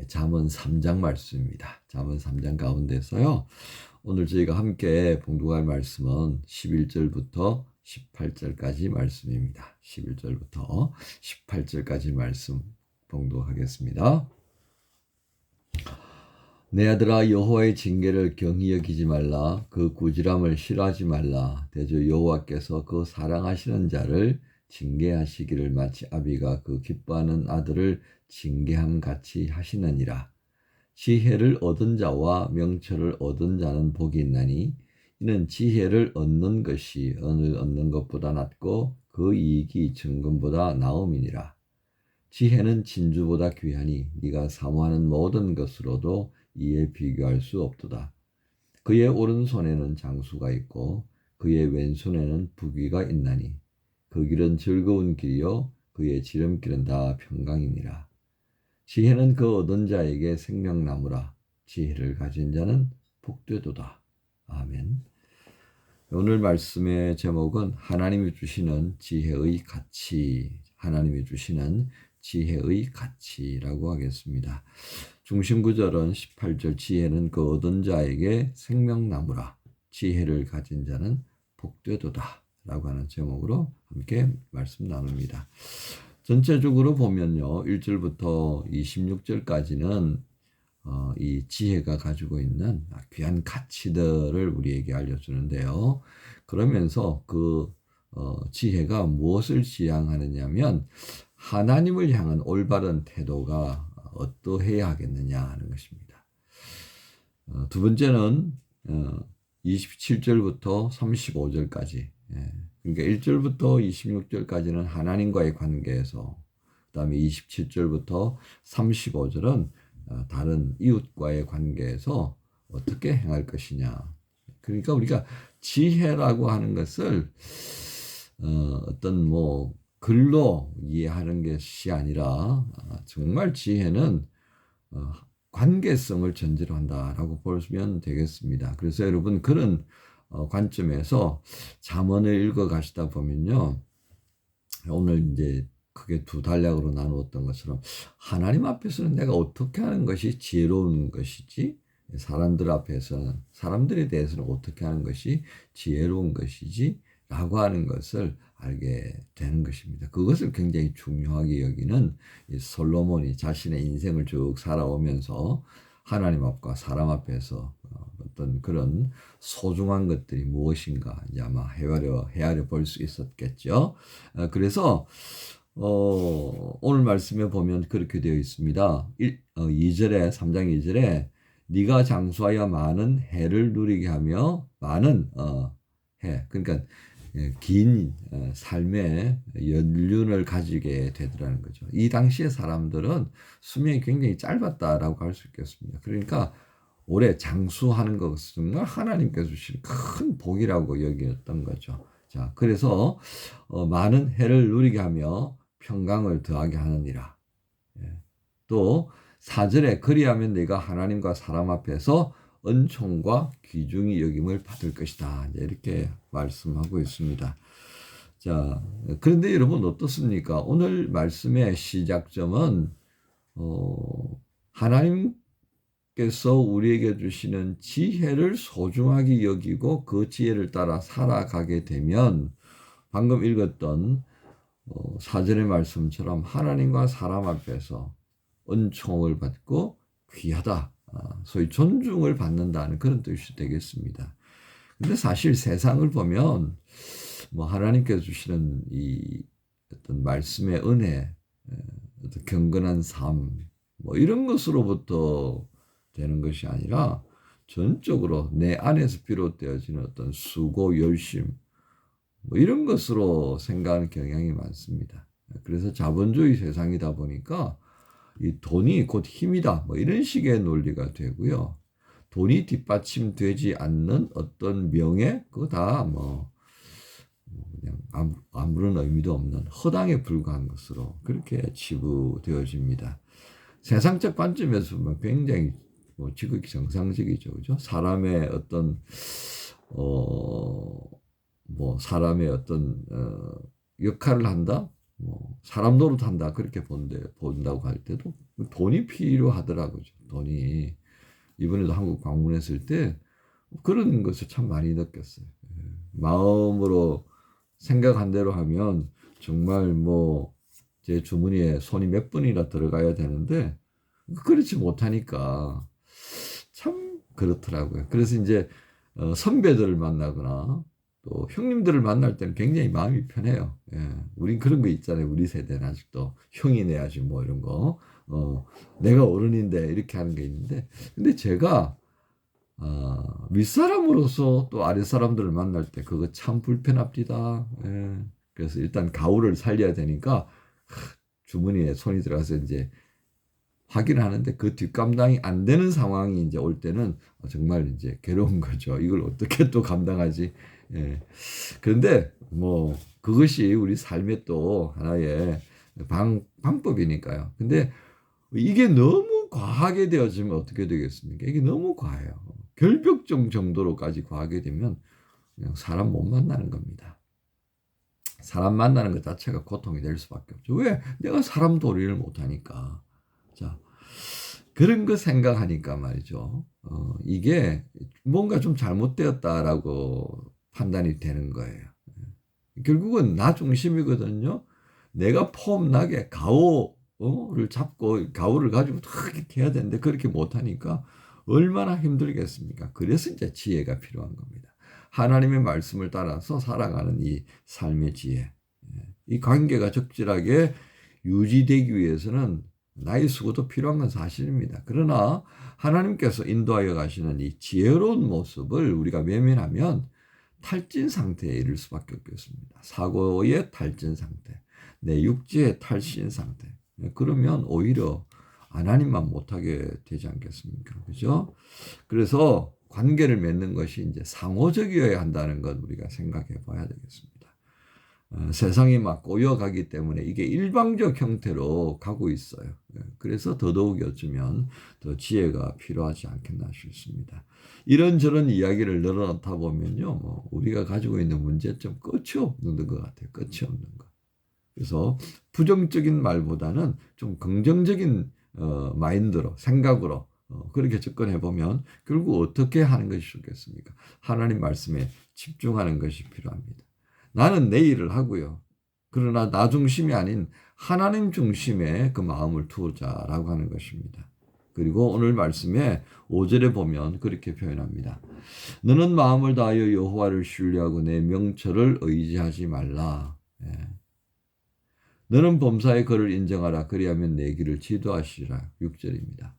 잠언 3장 말씀입니다. 잠언 3장 가운데서요. 오늘 저희가 함께 봉독할 말씀은 11절부터 18절까지 말씀입니다. 11절부터 18절까지 말씀 봉독하겠습니다. 내 아들아, 여호와의 징계를 경히 여기지 말라. 그 꾸지람을 싫어하지 말라. 대저 여호와께서 그 사랑하시는 자를 징계하시기를 마치 아비가 그 기뻐하는 아들을 징계함 같이 하시느니라. 지혜를 얻은 자와 명철을 얻은 자는 복이 있나니 이는 지혜를 얻는 것이 은을 얻는 것보다 낫고 그 이익이 정금보다 나음이니라. 지혜는 진주보다 귀하니 네가 사모하는 모든 것으로도 이에 비교할 수 없도다. 그의 오른손에는 장수가 있고 그의 왼손에는 부귀가 있나니 그 길은 즐거운 길이요 그의 지름길은 다 평강이니라. 지혜는 그 얻은 자에게 생명나무라. 지혜를 가진 자는 복되도다. 아멘. 오늘 말씀의 제목은 하나님이 주시는 지혜의 가치, 하나님이 주시는 지혜의 가치라고 하겠습니다. 중심 구절은 18절 지혜는 그 얻은 자에게 생명나무라. 지혜를 가진 자는 복되도다 라고 하는 제목으로 함께 말씀 나눕니다. 전체적으로 보면요. 1절부터 26절까지는 이 지혜가 가지고 있는 귀한 가치들을 우리에게 알려주는데요. 그러면서 그 지혜가 무엇을 지향하느냐면 하나님을 향한 올바른 태도가 어떠해야 하겠느냐 하는 것입니다. 두 번째는 27절부터 35절까지 그러니까 1절부터 26절까지는 하나님과의 관계에서 그 다음에 27절부터 35절은 다른 이웃과의 관계에서 어떻게 행할 것이냐. 그러니까 우리가 지혜라고 하는 것을 어떤 글로 이해하는 것이 아니라 정말 지혜는 관계성을 전제로 한다라고 보시면 되겠습니다. 그래서 여러분 그런 관점에서 잠언을 읽어 가시다 보면요. 오늘 이제 크게 두 단락으로 나누었던 것처럼 하나님 앞에서는 내가 어떻게 하는 것이 지혜로운 것이지 사람들 앞에서는 사람들에 대해서는 어떻게 하는 것이 지혜로운 것이지 라고 하는 것을 알게 되는 것입니다. 그것을 굉장히 중요하게 여기는 이 솔로몬이 자신의 인생을 쭉 살아오면서 하나님 앞과 사람 앞에서 어떤 그런 소중한 것들이 무엇인가 이제 아마 헤아려 볼 수 있었겠죠. 그래서 오늘 말씀에 보면 그렇게 되어 있습니다. 2절에 3장 2절에 네가 장수하여 많은 해를 누리게 하며 많은 해 그러니까 긴 삶의 연륜을 가지게 되더라는 거죠. 이 당시의 사람들은 수명이 굉장히 짧았다라고 할 수 있겠습니다. 그러니까 오래 장수하는 것은 정말 하나님께서 주신 큰 복이라고 여겼던 거죠. 자, 그래서 많은 해를 누리게 하며 평강을 더하게 하느니라. 또 4절에 그리하면 네가 하나님과 사람 앞에서 은총과 귀중히 여김을 받을 것이다. 이렇게 말씀하고 있습니다. 자, 그런데 여러분 어떻습니까? 오늘 말씀의 시작점은 하나님께서 우리에게 주시는 지혜를 소중하게 여기고 그 지혜를 따라 살아가게 되면 방금 읽었던 4절의 말씀처럼 하나님과 사람 앞에서 은총을 받고 귀하다. 소위 존중을 받는다는 그런 뜻이 되겠습니다. 근데 사실 세상을 보면 하나님께서 주시는 이 어떤 말씀의 은혜, 어떤 경건한 삶, 이런 것으로부터 되는 것이 아니라 전적으로 내 안에서 비롯되어지는 어떤 수고, 열심, 이런 것으로 생각하는 경향이 많습니다. 그래서 자본주의 세상이다 보니까 이 돈이 곧 힘이다. 이런 식의 논리가 되고요. 돈이 뒷받침되지 않는 어떤 명예, 그거 다 그냥 아무런 의미도 없는 허당에 불과한 것으로 그렇게 치부되어집니다. 세상적 관점에서 보면 굉장히 지극히 정상적이죠, 그죠? 사람의 어떤 사람의 어떤 역할을 한다. 뭐 사람 노릇한다 그렇게 본다고 할 때도 돈이 필요하더라고요. 돈이. 이번에도 한국 방문했을 때 그런 것을 참 많이 느꼈어요. 마음으로 생각한 대로 하면 정말 뭐 제 주머니에 손이 몇 번이나 들어가야 되는데 그렇지 못하니까 참 그렇더라고요. 그래서 이제 선배들을 만나거나 또 형님들을 만날 때는 굉장히 마음이 편해요. 예. 우린 그런 거 있잖아요. 우리 세대는 아직도 형이 내야지 뭐 이런 거. 내가 어른인데 이렇게 하는 게 있는데 근데 제가 윗사람으로서 또 아랫사람들을 만날 때 그거 참 불편합니다. 예. 그래서 일단 가오를 살려야 되니까 주머니에 손이 들어가서 이제 확인을 하는데 그 뒷감당이 안 되는 상황이 이제 올 때는 정말 이제 괴로운 거죠. 이걸 어떻게 또 감당하지? 예. 그런데 뭐 그것이 우리 삶의 또 하나의 방법이니까요. 근데 이게 너무 과하게 되어지면 어떻게 되겠습니까? 이게 너무 과해요. 결벽증 정도로까지 과하게 되면 그냥 사람 못 만나는 겁니다. 사람 만나는 것 자체가 고통이 될 수밖에 없죠. 왜? 내가 사람 도리를 못하니까. 자, 그런 거 생각하니까 말이죠. 이게 뭔가 좀 잘못되었다라고 판단이 되는 거예요. 결국은 나 중심이거든요. 내가 폼나게 가오를 잡고 가오를 가지고 이렇게 해야 되는데 그렇게 못하니까 얼마나 힘들겠습니까? 그래서 이제 지혜가 필요한 겁니다. 하나님의 말씀을 따라서 살아가는 이 삶의 지혜. 이 관계가 적절하게 유지되기 위해서는 나의 수고도 필요한 건 사실입니다. 그러나 하나님께서 인도하여 가시는 이 지혜로운 모습을 우리가 외면하면 탈진 상태에 이를 수밖에 없겠습니다. 사고의 탈진 상태, 내 육체의 탈신 상태. 그러면 오히려 하나님만 못하게 되지 않겠습니까? 그죠? 그래서 관계를 맺는 것이 이제 상호적이어야 한다는 것 우리가 생각해 봐야 되겠습니다. 세상이 막 꼬여가기 때문에 이게 일방적 형태로 가고 있어요. 그래서 더더욱 어쩌면 더 지혜가 필요하지 않겠나 싶습니다. 이런저런 이야기를 늘어놓다 보면요, 뭐 우리가 가지고 있는 문제점 끝이 없는 것 같아요. 끝이 없는 것. 그래서 부정적인 말보다는 좀 긍정적인 마인드로 생각으로 그렇게 접근해 보면 결국 어떻게 하는 것이 좋겠습니까? 하나님 말씀에 집중하는 것이 필요합니다. 나는 내 일을 하고요. 그러나 나 중심이 아닌 하나님 중심의 그 마음을 두자라고 하는 것입니다. 그리고 오늘 말씀에 5절에 보면 그렇게 표현합니다. 너는 마음을 다하여 여호와를 신뢰하고 내 명철을 의지하지 말라. 예. 너는 범사의 그를 인정하라. 그리하면 내 길을 지도하시리라. 6절입니다.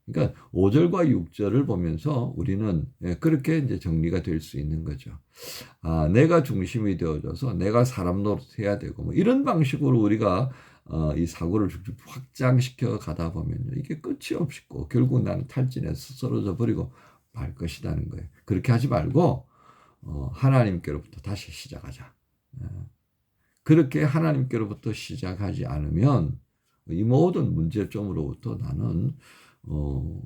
그러니까 5절과 6절을 보면서 우리는 그렇게 이제 정리가 될 수 있는 거죠. 내가 중심이 되어져서 내가 사람 노릇해야 되고 뭐 이런 방식으로 우리가 이 사고를 쭉쭉 확장시켜 가다 보면 이게 끝이 없고 결국 나는 탈진해서 쓰러져 버리고 말 것이라는 거예요. 그렇게 하지 말고 하나님께로부터 다시 시작하자. 그렇게 하나님께로부터 시작하지 않으면 이 모든 문제점으로부터 나는 뭐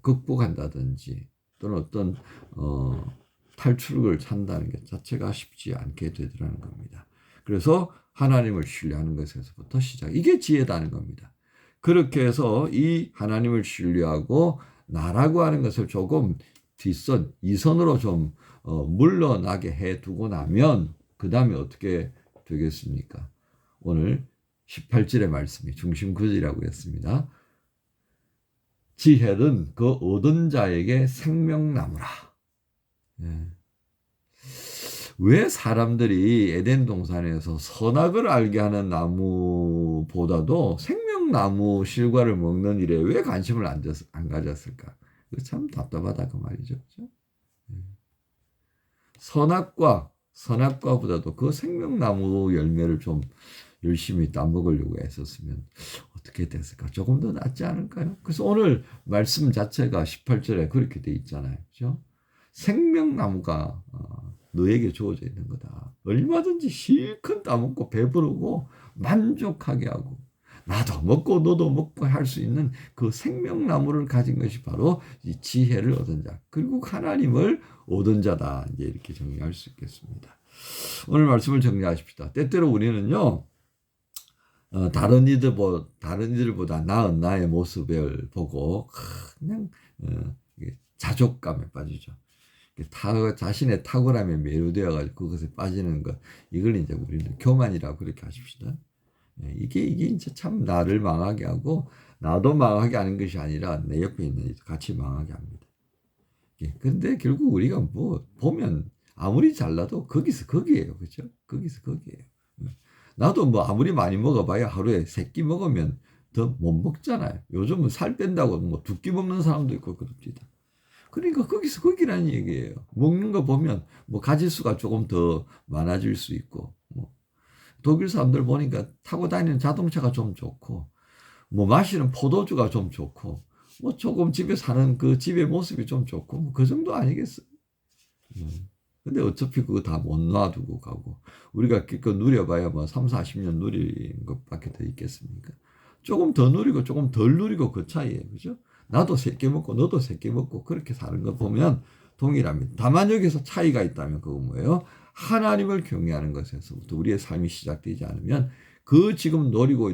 극복한다든지 또는 어떤 탈출을 찾는다는 게 자체가 쉽지 않게 되더라는 겁니다. 그래서 하나님을 신뢰하는 것에서부터 시작. 이게 지혜다는 겁니다. 그렇게 해서 이 하나님을 신뢰하고 나라고 하는 것을 조금 뒷선, 이선으로 좀 물러나게 해두고 나면 그 다음에 어떻게 되겠습니까? 오늘 18절의 말씀이 중심 구절이라고 했습니다. 지혜는 그 얻은 자에게 생명나무라. 예. 왜 사람들이 에덴 동산에서 선악을 알게 하는 나무보다도 생명나무 실과를 먹는 일에 왜 관심을 안 가졌을까? 참 답답하다 그 말이죠. 그렇죠? 선악과보다도 그 생명나무 열매를 좀 열심히 따먹으려고 했었으면 어떻게 됐을까? 조금 더 낫지 않을까요? 그래서 오늘 말씀 자체가 18절에 그렇게 돼 있잖아요. 그죠? 생명나무가 너에게 주어져 있는 거다. 얼마든지 실컷 따먹고 배부르고 만족하게 하고 나도 먹고 너도 먹고 할 수 있는 그 생명나무를 가진 것이 바로 이 지혜를 얻은 자. 그리고 하나님을 얻은 자다. 이제 이렇게 정리할 수 있겠습니다. 오늘 말씀을 정리하십시다. 때때로 우리는요. 다른 이들보다 나은 나의 모습을 보고 그냥 이게 자족감에 빠지죠. 자신의 탁월함에 매료되어가지고 그것에 빠지는 것, 이걸 이제 우리는 교만이라고 그렇게 하십시다. 이게 이제 참 나를 망하게 하고 나도 망하게 하는 것이 아니라 내 옆에 있는 이들 같이 망하게 합니다. 근데 결국 우리가 뭐 보면 아무리 잘나도 거기서 거기에요, 그렇죠? 거기서 거기에요. 나도 뭐 아무리 많이 먹어봐야 하루에 3끼 먹으면 더 못 먹잖아요. 요즘은 살 뺀다고 뭐 2끼 먹는 사람도 있고 그럽니다. 그러니까 거기서 거기라는 얘기예요. 먹는 거 보면 뭐 가짓수가 조금 더 많아질 수 있고, 뭐 독일 사람들 보니까 타고 다니는 자동차가 좀 좋고, 뭐 마시는 포도주가 좀 좋고, 뭐 조금 집에 사는 그 집의 모습이 좀 좋고, 뭐 그 정도 아니겠어요? 근데 어차피 그거 다 못 놔두고 가고, 우리가 기껏 누려봐야 뭐 3, 40년 누린 것밖에 더 있겠습니까? 조금 더 누리고 조금 덜 누리고 그 차이예요. 그죠? 나도 3끼 먹고 너도 3끼 먹고 그렇게 사는 거 보면 동일합니다. 다만 여기서 차이가 있다면 그건 뭐예요? 하나님을 경외하는 것에서부터 우리의 삶이 시작되지 않으면 그 지금 누리고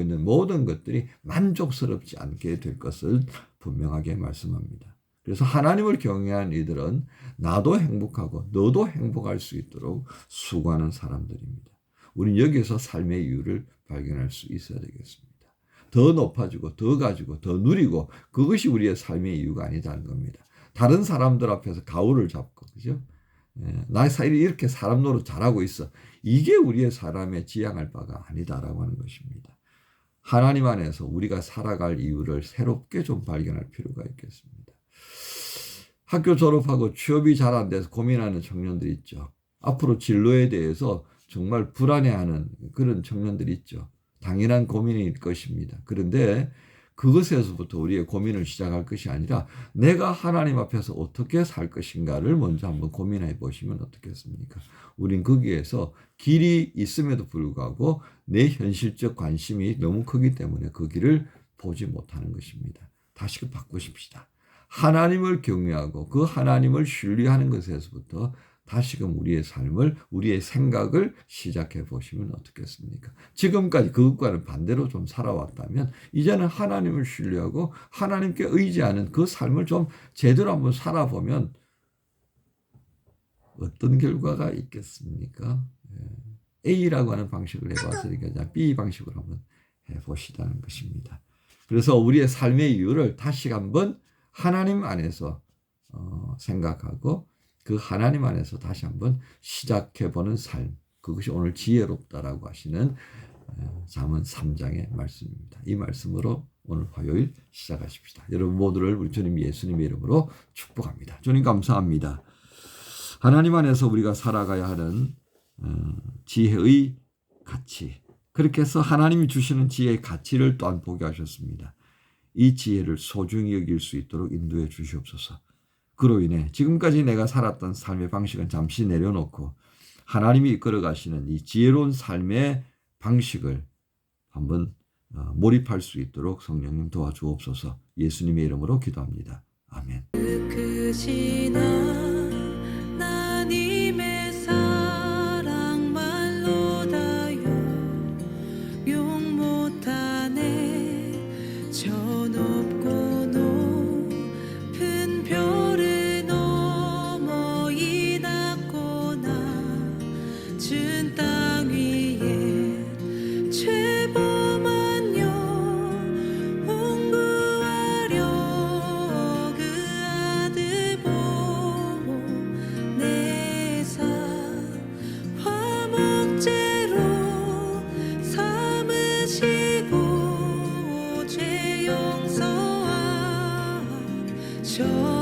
있는 모든 것들이 만족스럽지 않게 될 것을 분명하게 말씀합니다. 그래서 하나님을 경외하는 이들은 나도 행복하고 너도 행복할 수 있도록 수고하는 사람들입니다. 우리는 여기에서 삶의 이유를 발견할 수 있어야 되겠습니다. 더 높아지고 더 가지고 더 누리고 그것이 우리의 삶의 이유가 아니다는 겁니다. 다른 사람들 앞에서 가오를 잡고, 그죠? 나의 사이를 이렇게 사람 노릇 잘하고 있어. 이게 우리의 사람의 지향할 바가 아니다라고 하는 것입니다. 하나님 안에서 우리가 살아갈 이유를 새롭게 좀 발견할 필요가 있겠습니다. 학교 졸업하고 취업이 잘 안 돼서 고민하는 청년들이 있죠. 앞으로 진로에 대해서 정말 불안해하는 그런 청년들이 있죠. 당연한 고민일 것입니다. 그런데 그것에서부터 우리의 고민을 시작할 것이 아니라 내가 하나님 앞에서 어떻게 살 것인가를 먼저 한번 고민해 보시면 어떻겠습니까? 우린 거기에서 길이 있음에도 불구하고 내 현실적 관심이 너무 크기 때문에 그 길을 보지 못하는 것입니다. 다시 바꾸십시다. 하나님을 경외하고 그 하나님을 신뢰하는 것에서부터 다시금 우리의 삶을, 우리의 생각을 시작해 보시면 어떻겠습니까? 지금까지 그것과는 반대로 좀 살아왔다면 이제는 하나님을 신뢰하고 하나님께 의지하는 그 삶을 좀 제대로 한번 살아보면 어떤 결과가 있겠습니까? A라고 하는 방식을 해봤으니까 B 방식으로 한번 해보시다는 것입니다. 그래서 우리의 삶의 이유를 다시 한번 하나님 안에서 생각하고 그 하나님 안에서 다시 한번 시작해보는 삶, 그것이 오늘 지혜롭다라고 하시는 잠언 3장의 말씀입니다. 이 말씀으로 오늘 화요일 시작하십시다. 여러분 모두를 우리 주님 예수님의 이름으로 축복합니다. 주님 감사합니다. 하나님 안에서 우리가 살아가야 하는 지혜의 가치, 그렇게 해서 하나님이 주시는 지혜의 가치를 또한 보게 하셨습니다. 이 지혜를 소중히 여길 수 있도록 인도해 주시옵소서. 그로 인해 지금까지 내가 살았던 삶의 방식은 잠시 내려놓고 하나님이 이끌어 가시는 이 지혜로운 삶의 방식을 한번 몰입할 수 있도록 성령님 도와주옵소서. 예수님의 이름으로 기도합니다. 아멘. 저